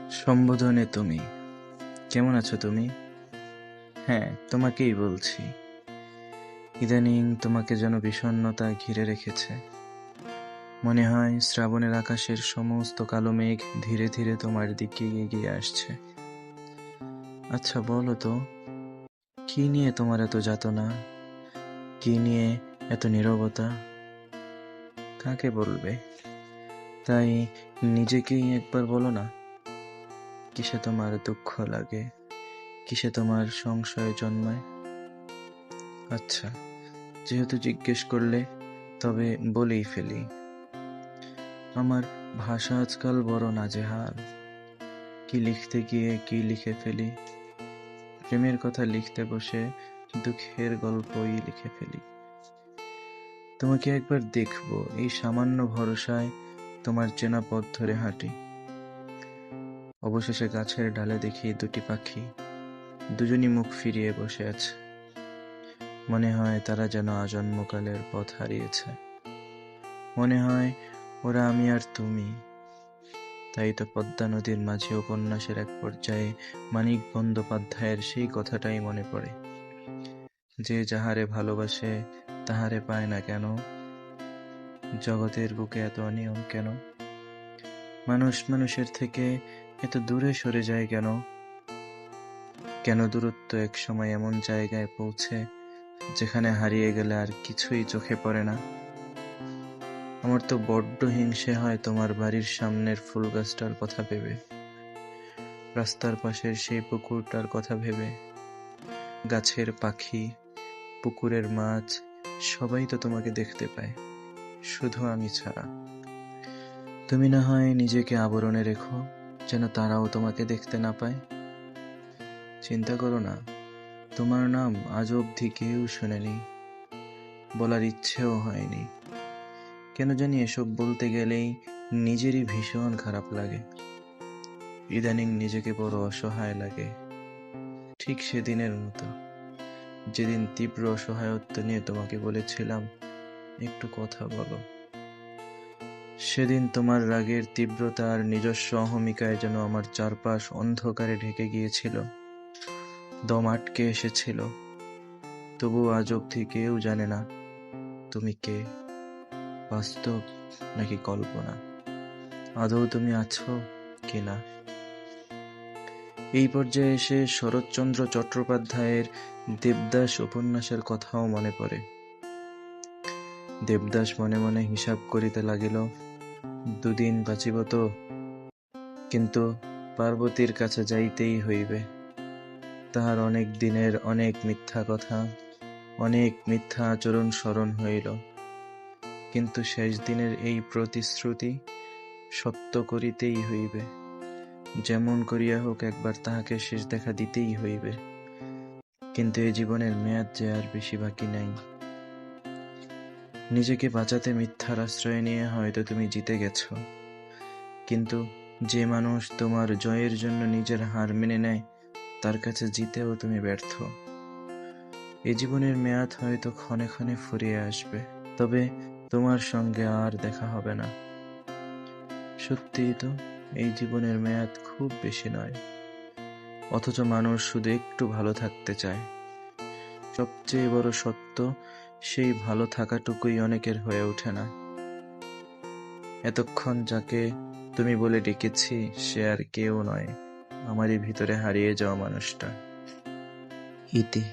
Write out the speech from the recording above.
সম্বোধনে তুমি। কেমন আছো তুমি? হ্যাঁ, তোমাকেই বলছি। ইদানিং তোমাকে যেন বিষণ্ণতা ঘিরে রেখেছে। মনে হয় শ্রাবণের আকাশের সমস্ত কালো মেঘ ধীরে ধীরে তোমার দিকে এগিয়ে আসছে। আচ্ছা বলো তো, কি নিয়ে তোমার এত যাতনা? কি নিয়ে এত নীরবতা? কাকে বলবে? তাই নিজেকেই একবার বলো না। কিসে তোমার দুঃখ লাগে? কিসে তোমার সংশয় জন্মায়? আচ্ছা, যেহেতু জিজ্ঞেস করলে, তবে বলেই ফেলি। আমার ভাষা আজকাল বড় নাজেহাল। কি লিখতে গিয়ে কি লিখে ফেলি। প্রেমের কথা লিখতে বসে দুঃখের গল্পই লিখে ফেলি। তোমাকে একবার দেখবো, এই সামান্য ভরসায় তোমার চেনা পথ ধরে হাঁটি। অবশেষে গাছের ডালে দেখি দুটি পাখি, দুজনই মুখ ফিরিয়ে বসে আছে। মনে হয় তারা যেন আজন্মকালের পথ হারিয়েছে। মনে হয় ওরা আমি আর তুমি। তাই তো পদ্মা নদীর মাঝে উপন্যাসের এক পর্যায়ে মানিক বন্দ্যোপাধ্যায়ের সেই কথাটাই মনে পড়ে, যে যাহারে ভালোবাসে তাহারে পায় না কেন, জগতের বুকে এত অনিয়ম কেন, মানুষ মানুষের থেকে এত দূরে সরে যায় কেন, কেন দূরত্ব এক সময় এমন জায়গায় পৌঁছে যেখানে হারিয়ে গেলে আর কিছুই চোখে পড়ে না। আমার তো বড্ড হিংসে হয় তোমার বাড়ির সামনের ফুল গাছটার কথা ভেবে, রাস্তার পাশের সেই পুকুরটার কথা ভেবে। গাছের পাখি, পুকুরের মাছ সবাই তো তোমাকে দেখতে পায়, শুধু আমি ছাড়া। তুমি না হয় নিজেকে আবরণে রেখো, যেন তারাও তোমাকে দেখতে না পায়। চিন্তা করো না, তোমার নাম আজ অবধি কেউ শোনেনি, বলার ইচ্ছেও হয়নি। কেন জানি এসব বলতে গেলেই নিজেরই ভীষণ খারাপ লাগে। ইদানিং নিজেকে বড় অসহায় লাগে, ঠিক সেদিনের মতো, যেদিন তীব্র অসহায়ত্ব নিয়ে তোমাকে বলেছিলাম একটু কথা বলো। সেদিন তোমার রাগের তীব্রতা আর নিজস্ব অহমিকায় যেন আমার চারপাশ অন্ধকারে ঢেকে গিয়েছিল, দম আটকে এসেছিল। তবু আজ অবধি কেউ জানে না তুমি কে, বাস্তব নাকি কল্পনা, আদৌ তুমি আছো কিনা। এই পর্যায়ে এসে শরৎচন্দ্র চট্টোপাধ্যায়ের দেবদাস উপন্যাসের কথাও মনে পড়ে। দেবদাস মনে মনে হিসাব করিতে লাগিল, দুদিন বাঁচিব তো, কিন্তু পার্বতীর কাছে যাইতেই হইবে। তাহার অনেক দিনের অনেক মিথ্যা কথা, অনেক মিথ্যা আচরণ স্মরণ হইল, কিন্তু শেষ দিনের এই প্রতিশ্রুতি সত্য করিতেই হইবে। যেমন করিয়া হোক একবার তাহাকে শেষ দেখা দিতেই হইবে। কিন্তু এই জীবনের মেয়াদ যে আর বেশি বাকি নাই। নিজেকে বাঁচাতে মিথ্যার আশ্রয় নিয়ে হয়তো তুমি জিতে গেছ, কিন্তু যে মানুষ তোমার জয়ের জন্য নিজের হার মেনে নেয়, তার কাছে জিতেও তুমি ব্যর্থ। এই জীবনের মেয়াদ হয়তো ক্ষণে ক্ষণে ফুরিয়ে আসবে, তবে তোমার সঙ্গে আর দেখা হবে না। সত্যিই তো, এই জীবনের মেয়াদ খুব বেশি নয়, অথচ মানুষ শুধু একটু ভালো থাকতে চায়। সবচেয়ে বড় সত্য, সেই ভালো থাকাটুকুই অনেকের হয়ে ওঠে না। এতক্ষণ যাকে তুমি বলে ডেকেছি সে আর কেউ নয়, আমারই ভিতরে হারিয়ে যাওয়া মানুষটা। ইতি।